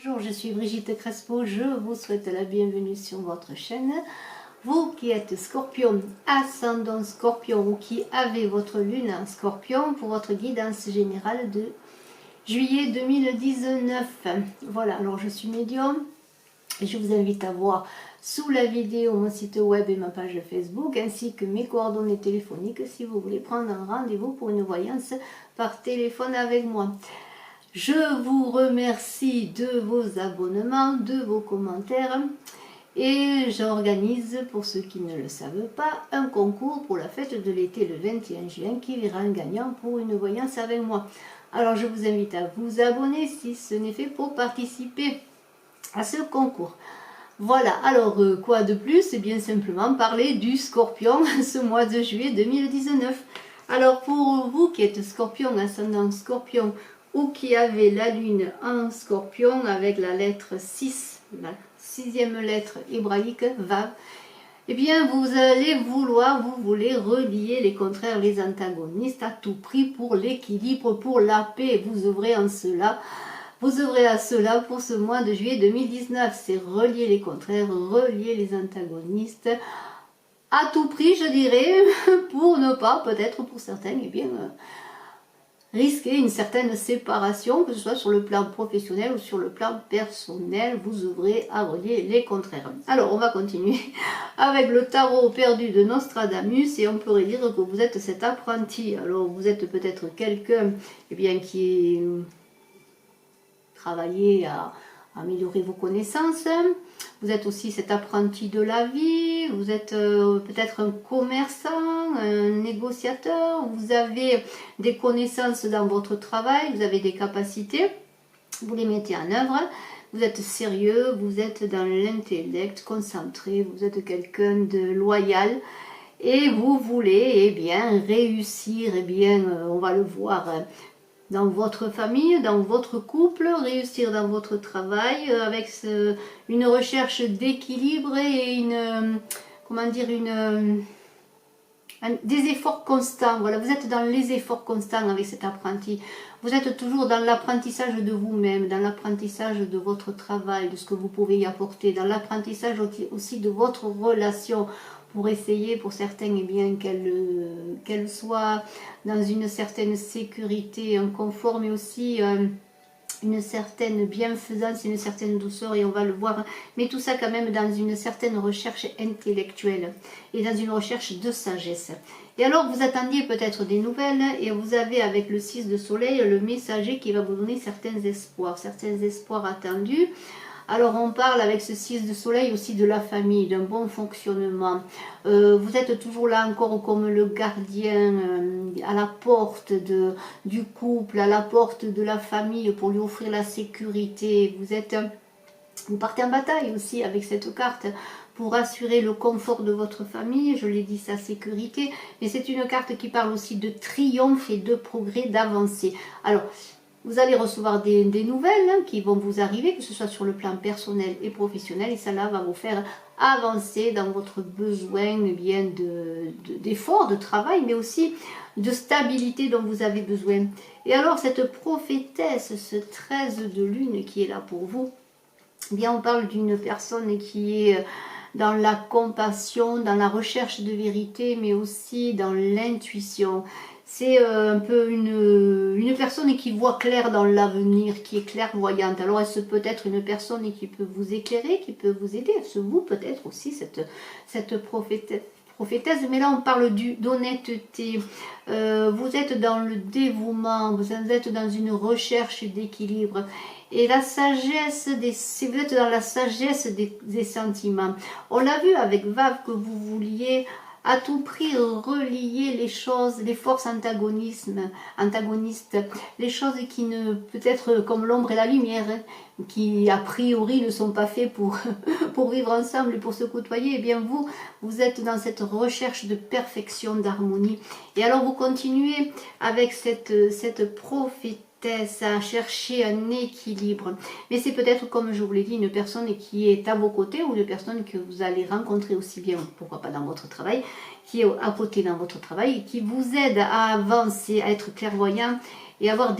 Bonjour, je suis Brigitte Crespo, je vous souhaite la bienvenue sur votre chaîne. Vous qui êtes Scorpion, ascendant Scorpion ou qui avez votre lune en Scorpion pour votre guidance générale de juillet 2019. Voilà, alors je suis médium et je vous invite à voir sous la vidéo mon site web et ma page Facebook ainsi que mes coordonnées téléphoniques si vous voulez prendre un rendez-vous pour une voyance par téléphone avec moi. Je vous remercie de vos abonnements, de vos commentaires et j'organise, pour ceux qui ne le savent pas, un concours pour la fête de l'été le 21 juin qui verra un gagnant pour une voyance avec moi. Alors je vous invite à vous abonner si ce n'est fait pour participer à ce concours. Voilà, alors quoi de plus? Et bien simplement parler du Scorpion ce mois de juillet 2019. Alors pour vous qui êtes Scorpion, ascendant Scorpion, ou qui avez la lune en Scorpion avec la lettre 6, la sixième lettre hébraïque, Vav, eh bien vous allez vous voulez relier les contraires, les antagonistes à tout prix pour l'équilibre, pour la paix. Vous œuvrez à cela pour ce mois de juillet 2019. C'est relier les contraires, relier les antagonistes à tout prix, je dirais, pour ne pas, peut-être pour certains, eh bien, risquer une certaine séparation, que ce soit sur le plan professionnel ou sur le plan personnel. Vous œuvrez à relier les contraires. Alors, on va continuer avec le tarot perdu de Nostradamus et on pourrait dire que vous êtes cet apprenti. Alors, vous êtes peut-être quelqu'un qui travaille à améliorer vos connaissances. Vous êtes aussi cet apprenti de la vie, vous êtes peut-être un commerçant, un négociateur, vous avez des connaissances dans votre travail, vous avez des capacités, vous les mettez en œuvre, vous êtes sérieux, vous êtes dans l'intellect, concentré, vous êtes quelqu'un de loyal et vous voulez réussir, on va le voir, dans votre famille, dans votre couple, réussir dans votre travail avec une recherche d'équilibre et des efforts constants. Voilà, vous êtes dans les efforts constants avec cet apprenti. Vous êtes toujours dans l'apprentissage de vous-même, dans l'apprentissage de votre travail, de ce que vous pouvez y apporter, dans l'apprentissage aussi de votre relation, pour essayer, pour certains, qu'elle soit dans une certaine sécurité, un confort, mais aussi une certaine bienfaisance, une certaine douceur, et on va le voir, mais tout ça quand même dans une certaine recherche intellectuelle et dans une recherche de sagesse. Et alors vous attendiez peut-être des nouvelles et vous avez avec le 6 de soleil le messager qui va vous donner certains espoirs attendus. Alors on parle avec ce 6 de soleil aussi de la famille, d'un bon fonctionnement. Vous êtes toujours là encore comme le gardien à la porte du couple, à la porte de la famille pour lui offrir la sécurité. Vous partez en bataille aussi avec cette carte pour assurer le confort de votre famille, je l'ai dit, sa sécurité. Mais c'est une carte qui parle aussi de triomphe et de progrès, d'avancée. Alors, vous allez recevoir des nouvelles qui vont vous arriver, que ce soit sur le plan personnel et professionnel, et cela va vous faire avancer dans votre besoin d'effort, de travail, mais aussi de stabilité dont vous avez besoin. Et alors cette prophétesse, ce 13 de lune qui est là pour vous, eh bien on parle d'une personne qui est dans la compassion, dans la recherche de vérité, mais aussi dans l'intuition. C'est un peu une personne qui voit clair dans l'avenir, qui est clairvoyante. Alors elle peut être une personne qui peut vous éclairer, qui peut vous aider. C'est vous peut-être aussi cette prophétesse, mais là on parle d'honnêteté. Vous êtes dans le dévouement, vous êtes dans une recherche d'équilibre. Et la sagesse, vous êtes dans la sagesse des sentiments. On l'a vu avec Vav que vous vouliez à tout prix relier les choses, les forces antagonistes, les choses qui peut-être comme l'ombre et la lumière, qui a priori ne sont pas faits pour vivre ensemble et pour se côtoyer. Eh bien vous êtes dans cette recherche de perfection, d'harmonie. Et alors vous continuez avec cette prophétie à chercher un équilibre. Mais c'est peut-être, comme je vous l'ai dit, une personne qui est à vos côtés ou une personne que vous allez rencontrer aussi bien, pourquoi pas dans votre travail, qui est à côté dans votre travail et qui vous aide à avancer, à être clairvoyant et avoir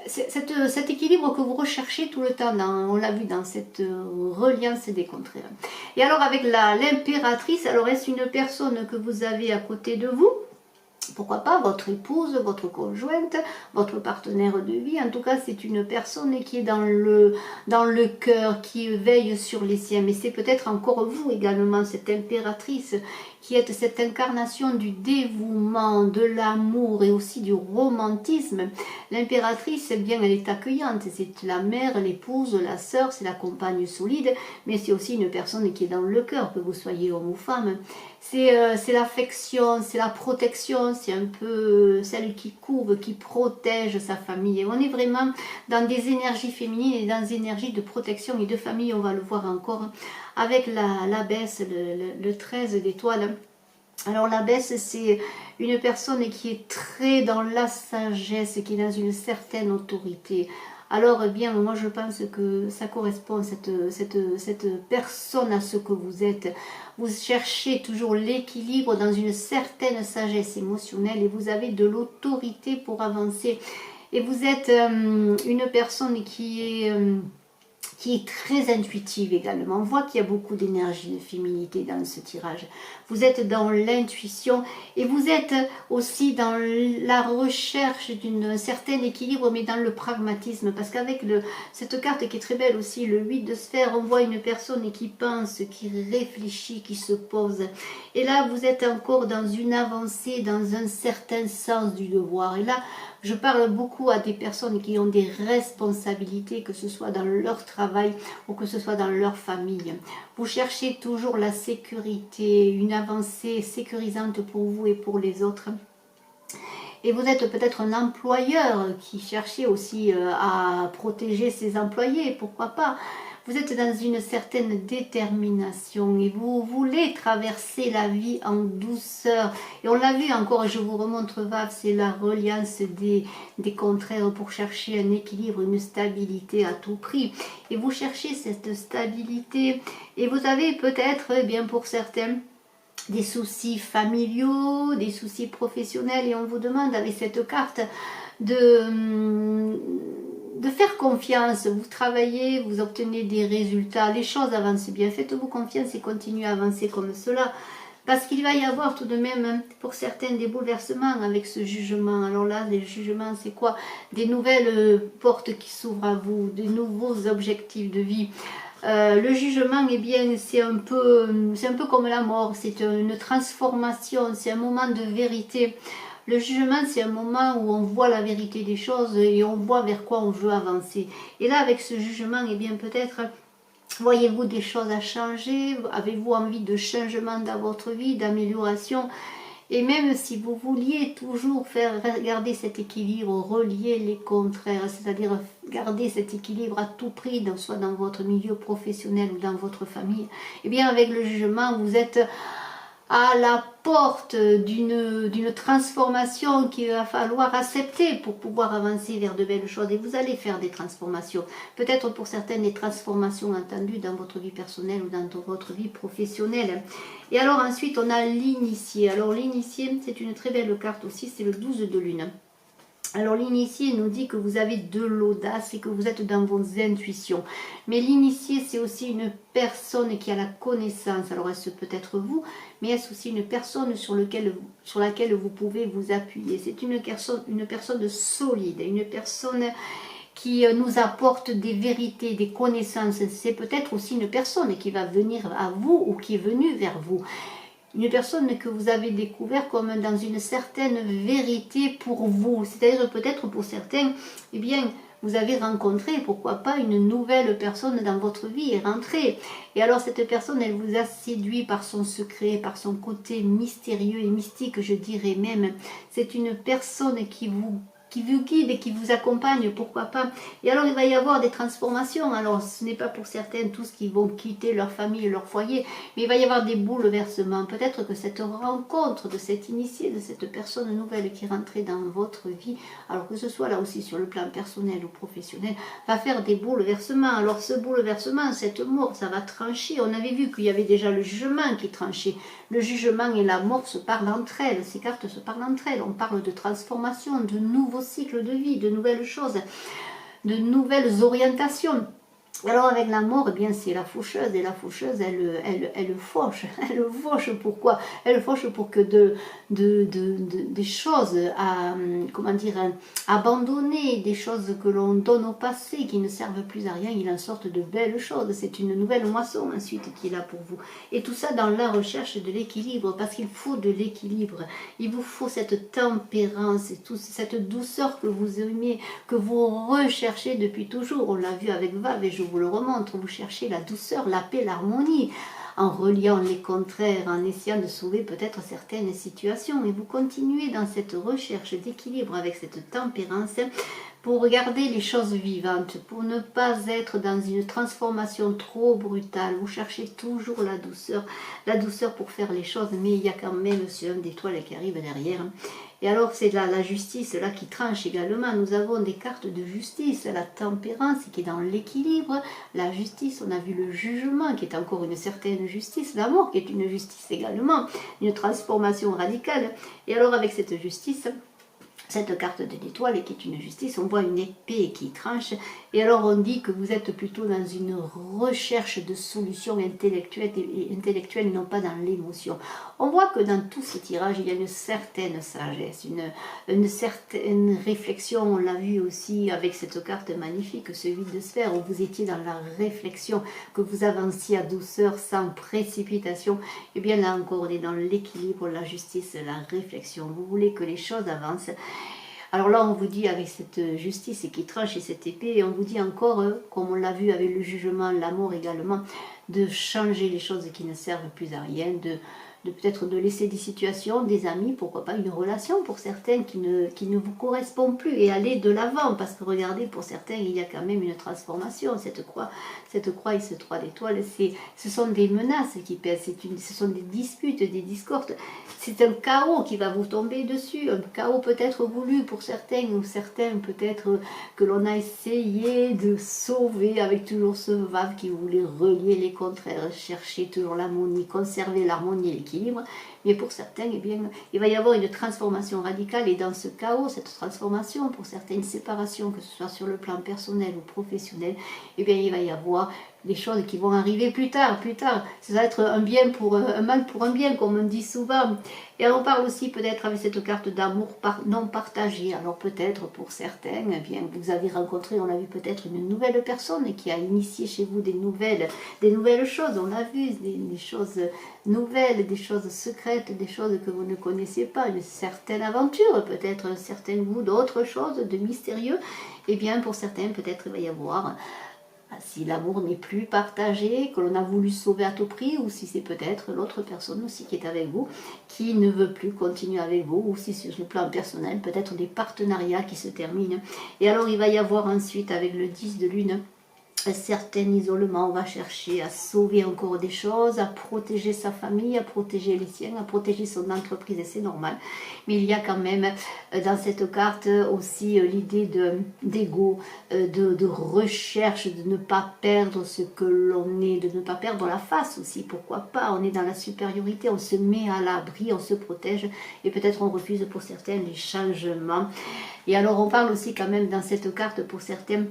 cet équilibre que vous recherchez tout le temps, on l'a vu dans cette reliance des contraires. Et alors avec l'impératrice, alors est-ce une personne que vous avez à côté de vous? Pourquoi pas votre épouse, votre conjointe, votre partenaire de vie. En tout cas, c'est une personne qui est dans le cœur, qui veille sur les siens. Mais c'est peut-être encore vous également, cette impératrice, qui êtes cette incarnation du dévouement, de l'amour et aussi du romantisme. L'impératrice, eh bien, elle est accueillante. C'est la mère, l'épouse, la sœur, c'est la compagne solide. Mais c'est aussi une personne qui est dans le cœur, que vous soyez homme ou femme. C'est l'affection, c'est la protection, c'est un peu celle qui couvre, qui protège sa famille. Et on est vraiment dans des énergies féminines et dans des énergies de protection et de famille. On va le voir encore avec l'abbesse, le 13 d'étoiles. Alors l'abbesse, c'est une personne qui est très dans la sagesse, qui est dans une certaine autorité. Alors, eh bien, moi je pense que ça correspond, cette personne, à ce que vous êtes. Vous cherchez toujours l'équilibre dans une certaine sagesse émotionnelle et vous avez de l'autorité pour avancer. Et vous êtes une personne qui est très intuitive également. On voit qu'il y a beaucoup d'énergie, de féminité dans ce tirage. Vous êtes dans l'intuition et vous êtes aussi dans la recherche d'un certain équilibre, mais dans le pragmatisme. Parce qu'avec cette carte qui est très belle aussi, le 8 de sphère, on voit une personne qui pense, qui réfléchit, qui se pose. Et là, vous êtes encore dans une avancée, dans un certain sens du devoir. Et là, je parle beaucoup à des personnes qui ont des responsabilités, que ce soit dans leur travail ou que ce soit dans leur famille. Vous cherchez toujours la sécurité, une avancée sécurisante pour vous et pour les autres. Et vous êtes peut-être un employeur qui cherchait aussi à protéger ses employés, pourquoi pas. Vous êtes dans une certaine détermination et vous voulez traverser la vie en douceur. Et on l'a vu encore, je vous remontre Vave, c'est la reliance des contraires pour chercher un équilibre, une stabilité à tout prix. Et vous cherchez cette stabilité et vous avez peut-être, eh bien pour certains, des soucis familiaux, des soucis professionnels et on vous demande avec cette carte de faire confiance. Vous travaillez, vous obtenez des résultats, les choses avancent bien, faites-vous confiance et continuez à avancer comme cela. Parce qu'il va y avoir tout de même, pour certains, des bouleversements avec ce jugement. Alors là, les jugements, c'est quoi? Des nouvelles portes qui s'ouvrent à vous, des nouveaux objectifs de vie. Le jugement, eh bien, c'est un peu comme la mort, c'est une transformation, c'est un moment de vérité. Le jugement, c'est un moment où on voit la vérité des choses et on voit vers quoi on veut avancer. Et là, avec ce jugement, eh bien, peut-être voyez-vous des choses à changer, avez-vous envie de changement dans votre vie, d'amélioration. Et même si vous vouliez toujours garder cet équilibre, relier les contraires, c'est-à-dire garder cet équilibre à tout prix, soit dans votre milieu professionnel ou dans votre famille, eh bien avec le jugement, vous êtes à la porte d'une transformation qu'il va falloir accepter pour pouvoir avancer vers de belles choses. Et vous allez faire des transformations. Peut-être pour certaines des transformations entendues dans votre vie personnelle ou dans votre vie professionnelle. Et alors ensuite on a l'initié. Alors l'initié, c'est une très belle carte aussi, c'est le 12 de lune. Alors l'initié nous dit que vous avez de l'audace et que vous êtes dans vos intuitions. Mais l'initié, c'est aussi une personne qui a la connaissance. Alors est-ce peut être vous, mais est-ce aussi une personne sur laquelle vous pouvez vous appuyer. C'est une personne solide, une personne qui nous apporte des vérités, des connaissances. C'est peut-être aussi une personne qui va venir à vous ou qui est venue vers vous. Une personne que vous avez découvert comme dans une certaine vérité pour vous. C'est-à-dire peut-être pour certains, eh bien, vous avez rencontré, pourquoi pas, une nouvelle personne dans votre vie et rentrée. Et alors cette personne, elle vous a séduit par son secret, par son côté mystérieux et mystique, je dirais même. C'est une personne qui vous guide et qui vous accompagne, pourquoi pas. Et alors il va y avoir des transformations. Alors ce n'est pas pour certaines tous qui vont quitter leur famille, leur foyer, mais il va y avoir des bouleversements. Peut-être que cette rencontre de cet initié, de cette personne nouvelle qui est rentrée dans votre vie, alors que ce soit là aussi sur le plan personnel ou professionnel, va faire des bouleversements. Alors ce bouleversement, cette mort, ça va trancher. On avait vu qu'il y avait déjà le jugement qui tranchait. Le jugement et la mort se parlent entre elles. Ces cartes se parlent entre elles. On parle de transformation, de nouveauté. nouveaux cycles de vie, de nouvelles choses, de nouvelles orientations. Alors avec la mort, eh bien c'est la faucheuse, et la faucheuse, elle fauche. Elle fauche pourquoi? Elle fauche pour que des choses à, comment dire, abandonnées, des choses que l'on donne au passé, qui ne servent plus à rien, il en sorte de belles choses. C'est une nouvelle moisson ensuite qui est là pour vous. Et tout ça dans la recherche de l'équilibre, parce qu'il faut de l'équilibre. Il vous faut cette tempérance, et cette douceur que vous aimez, que vous recherchez depuis toujours. On l'a vu avec Vave, et je vous le remontre, vous cherchez la douceur, la paix, l'harmonie, en reliant les contraires, en essayant de sauver peut-être certaines situations, et vous continuez dans cette recherche d'équilibre avec cette tempérance, pour regarder les choses vivantes, pour ne pas être dans une transformation trop brutale. Vous cherchez toujours la douceur pour faire les choses, mais il y a quand même ce homme d'étoiles qui arrive derrière. Et alors c'est la justice là qui tranche également. Nous avons des cartes de justice, la tempérance qui est dans l'équilibre, la justice, on a vu le jugement qui est encore une certaine justice, l'amour qui est une justice également, une transformation radicale. Et alors avec cette justice, cette carte de l'étoile qui est une justice, on voit une épée qui tranche, et alors on dit que vous êtes plutôt dans une recherche de solutions intellectuelles et non pas dans l'émotion. On voit que dans tout ce tirage, il y a une certaine sagesse, une certaine réflexion. On l'a vu aussi avec cette carte magnifique, ce vide de sphère, où vous étiez dans la réflexion, que vous avanciez à douceur, sans précipitation. Et bien là encore, on est dans l'équilibre, la justice, la réflexion. Vous voulez que les choses avancent. Alors là, on vous dit avec cette justice qui tranche et cette épée, et on vous dit encore, comme on l'a vu avec le jugement, l'amour également, de changer les choses qui ne servent plus à rien, de peut-être de laisser des situations, des amis, pourquoi pas une relation pour certains qui ne vous correspond plus, et aller de l'avant, parce que regardez, pour certains, il y a quand même une transformation. Cette croix et ce 3 d'étoiles, ce sont des menaces qui pèsent, ce sont des disputes, des discordes, c'est un chaos qui va vous tomber dessus, un chaos peut-être voulu pour certains, ou certains peut-être que l'on a essayé de sauver avec toujours ce Vave qui voulait relier les contraires, chercher toujours l'harmonie, conserver l'harmonie et l'équilibre. Mais pour certains, eh bien, il va y avoir une transformation radicale, et dans ce chaos, cette transformation, pour certaines séparations, que ce soit sur le plan personnel ou professionnel, eh bien, il va y avoir des choses qui vont arriver plus tard. Ça va être un mal pour un bien, comme on dit souvent. Et on parle aussi peut-être avec cette carte d'amour non partagé. Alors peut-être pour certains, eh bien, vous avez rencontré, on a vu peut-être une nouvelle personne qui a initié chez vous des nouvelles choses. On l'a vu, des choses nouvelles, des choses secrètes, des choses que vous ne connaissez pas, une certaine aventure, peut-être un certain goût d'autre chose, de mystérieux. Et bien pour certains, peut-être il va y avoir, si l'amour n'est plus partagé, que l'on a voulu sauver à tout prix, ou si c'est peut-être l'autre personne aussi qui est avec vous, qui ne veut plus continuer avec vous, ou si sur le plan personnel, peut-être des partenariats qui se terminent. Et alors il va y avoir ensuite, avec le 10 de lune, un certain isolement. On va chercher à sauver encore des choses, à protéger sa famille, à protéger les siens, à protéger son entreprise, et c'est normal. Mais il y a quand même dans cette carte aussi l'idée d'ego, de recherche, de ne pas perdre ce que l'on est, de ne pas perdre la face aussi, pourquoi pas. On est dans la supériorité, on se met à l'abri, on se protège, et peut-être on refuse pour certains les changements. Et alors on parle aussi quand même dans cette carte pour certains,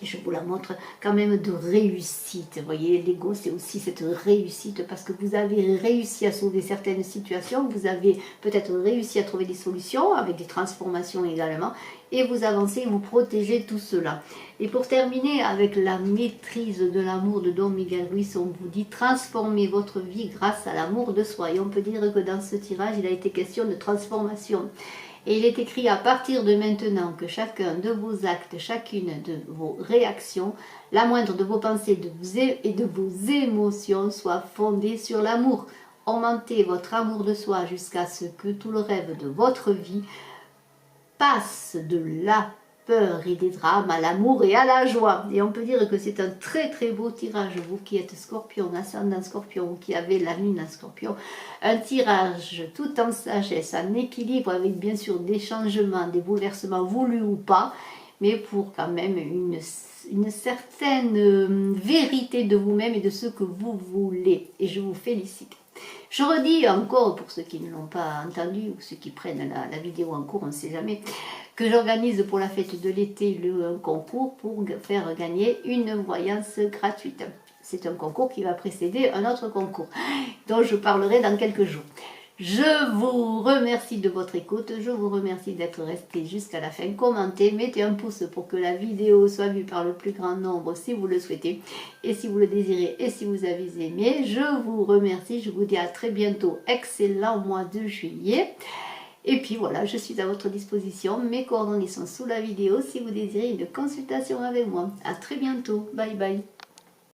je vous la montre, quand même de réussite. Vous voyez, l'ego, c'est aussi cette réussite, parce que vous avez réussi à sauver certaines situations, vous avez peut-être réussi à trouver des solutions, avec des transformations également, et vous avancez, vous protégez tout cela. Et pour terminer avec la maîtrise de l'amour de Don Miguel Ruiz, on vous dit transformez votre vie grâce à l'amour de soi. Et on peut dire que dans ce tirage, il a été question de transformation. Et il est écrit à partir de maintenant que chacun de vos actes, chacune de vos réactions, la moindre de vos pensées et de vos émotions soit fondée sur l'amour. Augmentez votre amour de soi jusqu'à ce que tout le rêve de votre vie passe de la peur et des drames à l'amour et à la joie. Et on peut dire que c'est un très très beau tirage, vous qui êtes Scorpion, ascendant Scorpion, ou qui avez la lune en Scorpion, un tirage tout en sagesse, en équilibre, avec bien sûr des changements, des bouleversements voulus ou pas, mais pour quand même une certaine vérité de vous-même et de ce que vous voulez. Et je vous félicite. Je redis encore, pour ceux qui ne l'ont pas entendu ou ceux qui prennent la vidéo en cours, on ne sait jamais, que j'organise pour la fête de l'été un concours pour faire gagner une voyance gratuite. C'est un concours qui va précéder un autre concours, dont je parlerai dans quelques jours. Je vous remercie de votre écoute, je vous remercie d'être resté jusqu'à la fin. Commentez, mettez un pouce pour que la vidéo soit vue par le plus grand nombre si vous le souhaitez et si vous le désirez et si vous avez aimé. Je vous remercie, je vous dis à très bientôt, excellent mois de juillet. Et puis voilà, je suis à votre disposition, mes coordonnées sont sous la vidéo si vous désirez une consultation avec moi. À très bientôt, bye bye.